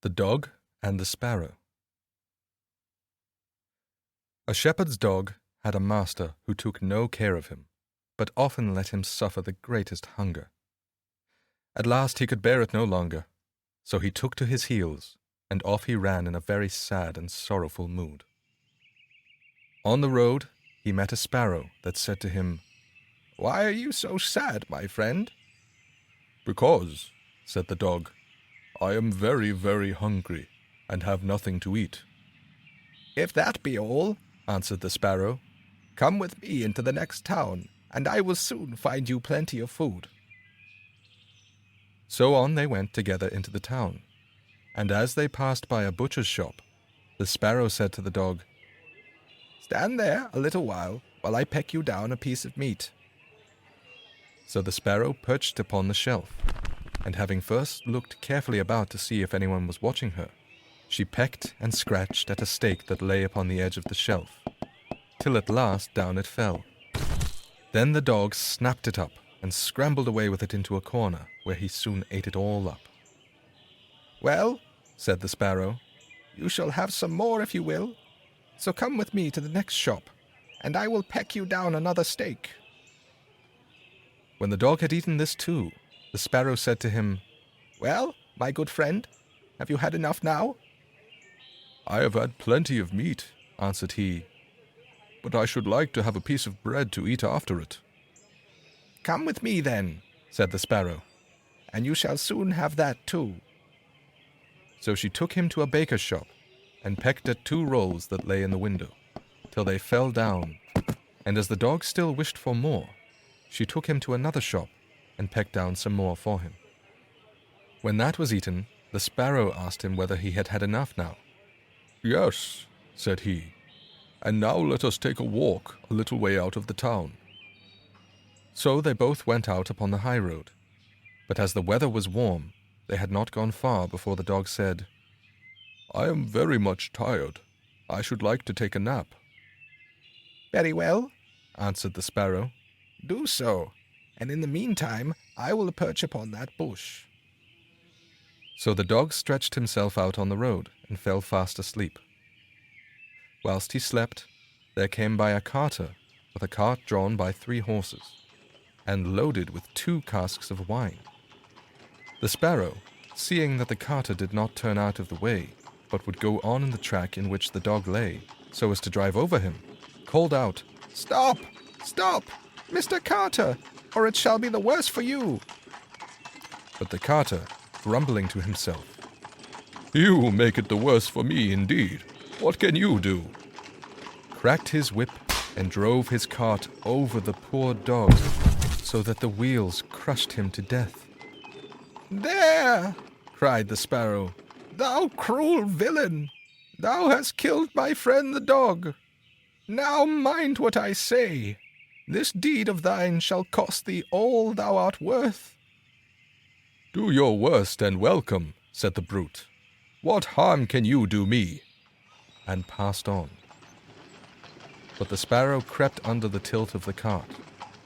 The Dog and the Sparrow. A shepherd's dog had a master who took no care of him, but often let him suffer the greatest hunger. At last he could bear it no longer, so he took to his heels, and off he ran in a very sad and sorrowful mood. On the road he met a sparrow that said to him, "Why are you so sad, my friend?" "Because," said the dog, "I am very, very hungry, and have nothing to eat." "If that be all," answered the sparrow, "come with me into the next town, and I will soon find you plenty of food." So on they went together into the town, and as they passed by a butcher's shop, the sparrow said to the dog, "Stand there a little while I peck you down a piece of meat." So the sparrow perched upon the shelf, and having first looked carefully about to see if anyone was watching her, she pecked and scratched at a steak that lay upon the edge of the shelf, till at last down it fell. Then the dog snapped it up and scrambled away with it into a corner, where he soon ate it all up. "Well," said the sparrow, "you shall have some more if you will. So come with me to the next shop, and I will peck you down another steak." When the dog had eaten this too, the sparrow said to him, "Well, my good friend, have you had enough now?" "I have had plenty of meat," answered he, "but I should like to have a piece of bread to eat after it." "Come with me then," said the sparrow, "and you shall soon have that too." So she took him to a baker's shop, and pecked at 2 rolls that lay in the window, till they fell down, and as the dog still wished for more, she took him to another shop, and pecked down some more for him. When that was eaten, the sparrow asked him whether he had had enough now. "Yes," said he, "and now let us take a walk a little way out of the town." So they both went out upon the high road, but as the weather was warm, they had not gone far before the dog said, "I am very much tired. I should like to take a nap." "Very well," answered the sparrow, "do so, and in the meantime I will perch upon that bush." So the dog stretched himself out on the road and fell fast asleep. Whilst he slept, there came by a carter with a cart drawn by 3 horses, and loaded with 2 casks of wine. The sparrow, seeing that the carter did not turn out of the way, but would go on in the track in which the dog lay, so as to drive over him, called out, "Stop! Stop, Mr. Carter, or it shall be the worse for you." But the carter, grumbling to himself, "You make it the worse for me indeed. What can you do?" cracked his whip and drove his cart over the poor dog, so that the wheels crushed him to death. "There!" cried the sparrow. "Thou cruel villain! Thou hast killed my friend the dog. Now mind what I say. This deed of thine shall cost thee all thou art worth." "Do your worst and welcome," said the brute. "What harm can you do me?" and passed on. But the sparrow crept under the tilt of the cart,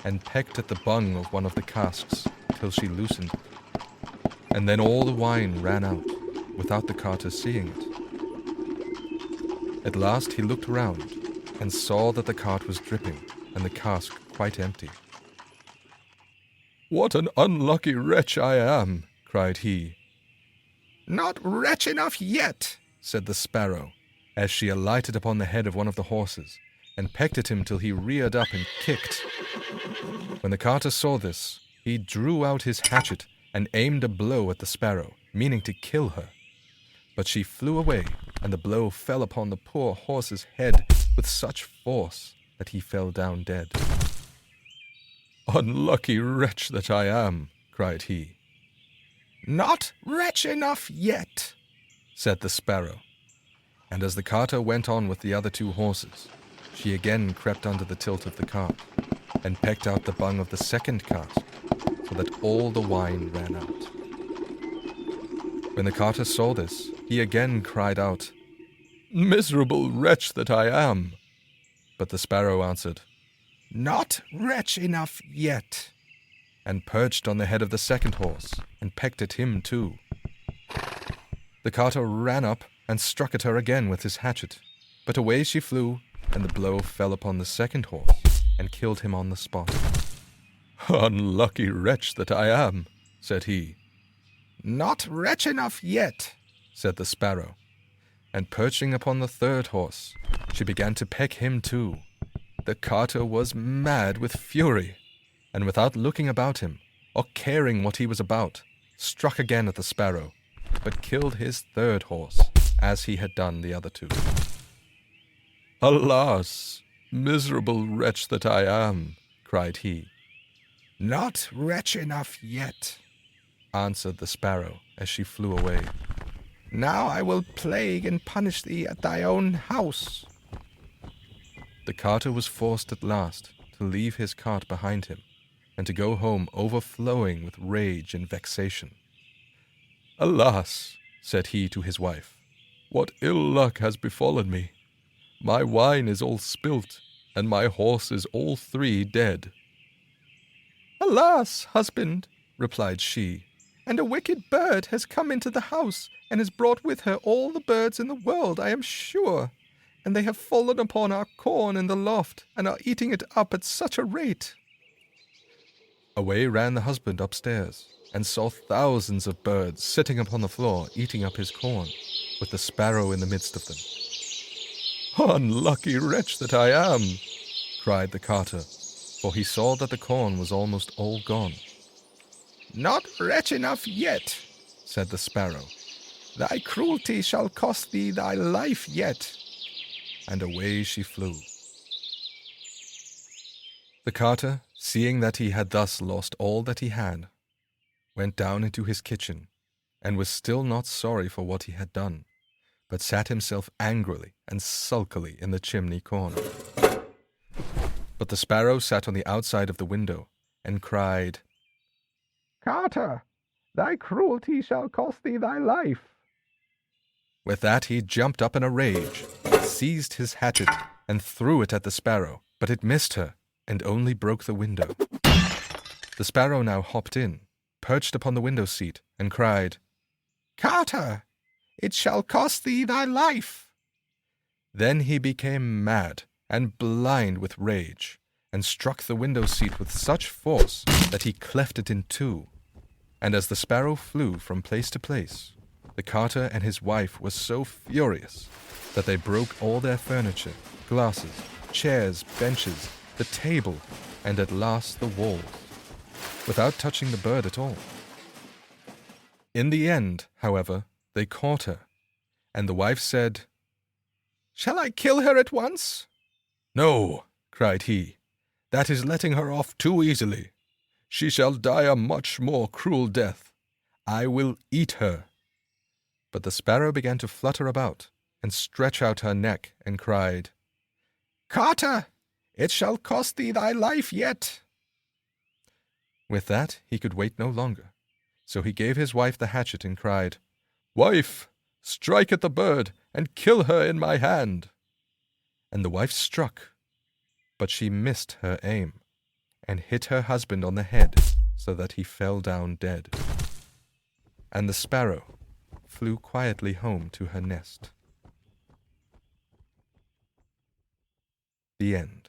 and pecked at the bung of one of the casks till she loosened it. And then all the wine ran out, without the carter seeing it. At last he looked round, and saw that the cart was dripping, and the cask quite empty. "What an unlucky wretch I am!" cried he. "Not wretch enough yet," said the sparrow, as she alighted upon the head of one of the horses, and pecked at him till he reared up and kicked. When the carter saw this, he drew out his hatchet and aimed a blow at the sparrow, meaning to kill her. But she flew away, and the blow fell upon the poor horse's head with such force that he fell down dead. "Unlucky wretch that I am!" cried he. "Not wretch enough yet," said the sparrow. And as the carter went on with the other 2 horses, she again crept under the tilt of the cart, and pecked out the bung of the second cask, so that all the wine ran out. When the carter saw this, he again cried out, "Miserable wretch that I am!" But the sparrow answered, "Not wretch enough yet," and perched on the head of the second horse, and pecked at him too. The carter ran up and struck at her again with his hatchet, but away she flew, and the blow fell upon the second horse and killed him on the spot. "Unlucky wretch that I am," said he. "Not wretch enough yet," said the sparrow, and perching upon the third horse, she began to peck him too. The carter was mad with fury, and without looking about him, or caring what he was about, struck again at the sparrow, but killed his third horse, as he had done the other two. "Alas, miserable wretch that I am," cried he. "Not wretch enough yet," answered the sparrow as she flew away. "Now I will plague and punish thee at thy own house." The carter was forced at last to leave his cart behind him, and to go home overflowing with rage and vexation. "Alas," said he to his wife, "what ill luck has befallen me! My wine is all spilt, and my horses all three dead." "Alas, husband," replied she, "and a wicked bird has come into the house, and has brought with her all the birds in the world, I am sure, and they have fallen upon our corn in the loft, and are eating it up at such a rate." Away ran the husband upstairs, and saw thousands of birds sitting upon the floor eating up his corn, with the sparrow in the midst of them. "Unlucky wretch that I am," cried the carter, for he saw that the corn was almost all gone. "Not wretch enough yet," said the sparrow. "Thy cruelty shall cost thee thy life yet." And away she flew. The carter, seeing that he had thus lost all that he had, went down into his kitchen, and was still not sorry for what he had done, but sat himself angrily and sulkily in the chimney corner. But the sparrow sat on the outside of the window, and cried, "Carter, thy cruelty shall cost thee thy life." With that he jumped up in a rage, seized his hatchet, and threw it at the sparrow, but it missed her, and only broke the window. The sparrow now hopped in, perched upon the window seat, and cried, "Carter, it shall cost thee thy life." Then he became mad and blind with rage, and struck the window seat with such force that he cleft it in two. And as the sparrow flew from place to place, the carter and his wife were so furious that they broke all their furniture, glasses, chairs, benches, the table, and at last the walls, without touching the bird at all. In the end, however, they caught her, and the wife said, "Shall I kill her at once?" "No," cried he, "that is letting her off too easily. She shall die a much more cruel death. I will eat her." But the sparrow began to flutter about, and stretch out her neck, and cried, "Carter, it shall cost thee thy life yet." With that he could wait no longer, so he gave his wife the hatchet and cried, "Wife, strike at the bird, and kill her in my hand." And the wife struck, but she missed her aim, and hit her husband on the head, so that he fell down dead. And the sparrow flew quietly home to her nest. The end.